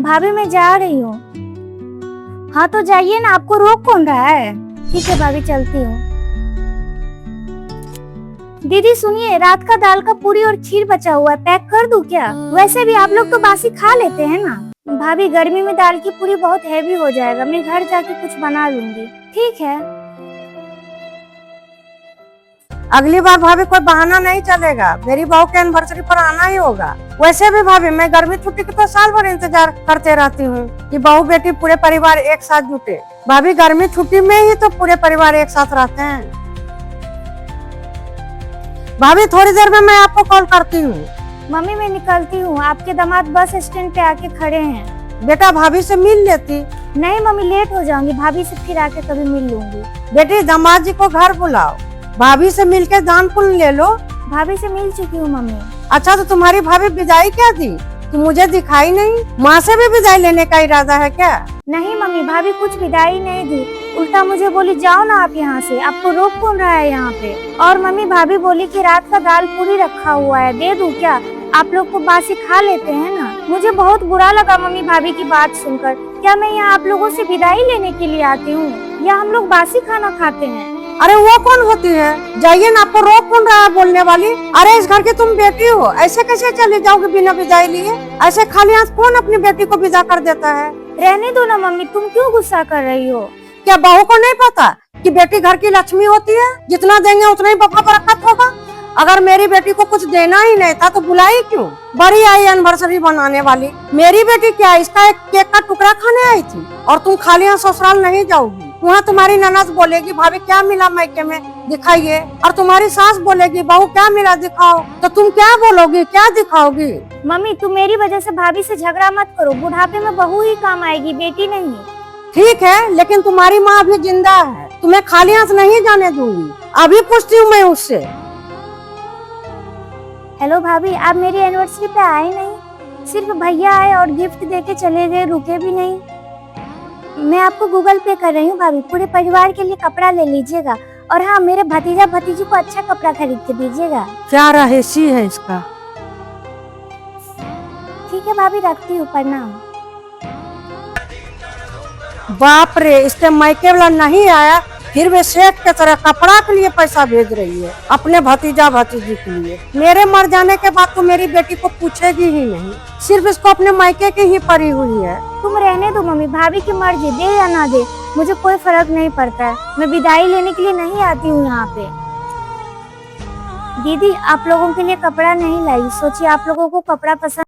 भाभी मैं जा रही हूँ। हाँ तो जाइए ना, आपको रोक कौन रहा है। ठीक है भाभी, चलती हूँ। दीदी सुनिए, रात का दाल का पूरी और खीर बचा हुआ है, पैक कर दूं क्या? वैसे भी आप लोग तो बासी खा लेते हैं ना। भाभी गर्मी में दाल की पूरी बहुत हैवी हो जाएगा, मैं घर जाके कुछ बना लूंगी। ठीक है। अगली बार भाभी कोई बहाना नहीं चलेगा, मेरी बहू के एनिवर्सरी पर आना ही होगा। वैसे भी भाभी मैं गर्मी छुट्टी की तो साल भर इंतजार करते रहती हूँ कि बहू बेटी पूरे परिवार एक साथ जुटे। भाभी गर्मी छुट्टी में ही तो पूरे परिवार एक साथ रहते हैं। भाभी थोड़ी देर में मैं आपको कॉल करती हूँ। मम्मी मैं निकलती हूँ, आपके दामाद बस स्टैंड पे आके खड़े हैं। बेटा भाभी से मिल लेती। नहीं मम्मी, लेट हो जाऊंगी, भाभी से फिर आके कभी मिल लूंगी। बेटी दामाद जी को घर बुलाओ, भाभी से मिलके दान पुण्य ले लो। भाभी से मिल चुकी हूँ मम्मी। अच्छा तो तुम्हारी भाभी विदाई क्या दी? तो मुझे दिखाई नहीं। माँ से भी विदाई लेने का इरादा है क्या? नहीं मम्मी, भाभी कुछ विदाई नहीं दी, उल्टा मुझे बोली जाओ ना आप यहाँ से, आपको रोक कौन रहा है यहाँ पे। और मम्मी भाभी बोली कि रात का दाल पूरी रखा हुआ है, दे दूं क्या? आप लोग को बासी खा लेते हैं ना। मुझे बहुत बुरा लगा मम्मी भाभी की बात सुनकर। क्या मैं यहाँ आप लोगों से विदाई लेने के लिए आती हूँ या हम लोग बासी खाना खाते हैं? अरे वो कौन होती है? जाइए ना, आपको रोक कौन रहा है बोलने वाली? अरे इस घर की तुम बेटी हो, ऐसे कैसे चले जाओगे बिना विदाई लिए? ऐसे खाली हाथ कौन अपनी बेटी को विदा कर देता है? रहने दो ना मम्मी, तुम क्यों गुस्सा कर रही हो? क्या बहू को नहीं पता कि बेटी घर की लक्ष्मी होती है? जितना देंगे उतना ही बका बरकत होगा। अगर मेरी बेटी को कुछ देना ही नहीं था तो बुलाई क्यों? बड़ी आई एनिवर्सरी बनाने वाली। मेरी बेटी क्या इसका एक केक का टुकड़ा खाने आई थी? और तुम खाली यहाँ ससुराल नहीं जाओगी। वहाँ तुम्हारी ननद बोलेगी भाभी क्या मिला मायके में, दिखाइए। और तुम्हारी सास बोलेगी बहू क्या मिला, दिखाओ। तो तुम क्या बोलोगी, क्या दिखाओगी? मम्मी तुम मेरी वजह से भाभी से झगड़ा मत करो, बुढ़ापे में बहू ही काम आएगी, बेटी नहीं। ठीक है, लेकिन तुम्हारी माँ अभी जिंदा है, तुम्हें खाली हाथ नहीं जाने दूंगी। अभी पूछती हूँ मैं उससे। हेलो भाभी, आप मेरी एनिवर्सरी पे आए नहीं, सिर्फ भैया आए और गिफ्ट देके चले गए, रुके भी नहीं। मैं आपको गूगल पे कर रही हूँ भाभी, पूरे परिवार के लिए कपड़ा ले लीजिएगा। और हाँ, मेरे भतीजा भतीजी को अच्छा कपड़ा खरीद के दीजिएगा। क्या रहस्य है इसका? ठीक है भाभी, रखती हूँ, प्रणाम। बाप रे, इसके मायके वाला नहीं आया, फिर वे सेठ के तरह कपड़ा के लिए पैसा भेज रही है अपने भतीजा भतीजी के लिए। मेरे मर जाने के बाद तो मेरी बेटी को पूछेगी ही नहीं, सिर्फ इसको अपने मायके की ही पड़ी हुई है। तुम रहने दो मम्मी, भाभी की मर्जी, दे या ना दे मुझे कोई फर्क नहीं पड़ता है। मैं विदाई लेने के लिए नहीं आती हूँ यहाँ पे। दीदी आप लोगों के लिए कपड़ा नहीं लाई, सोचिए आप लोगों को कपड़ा पसंद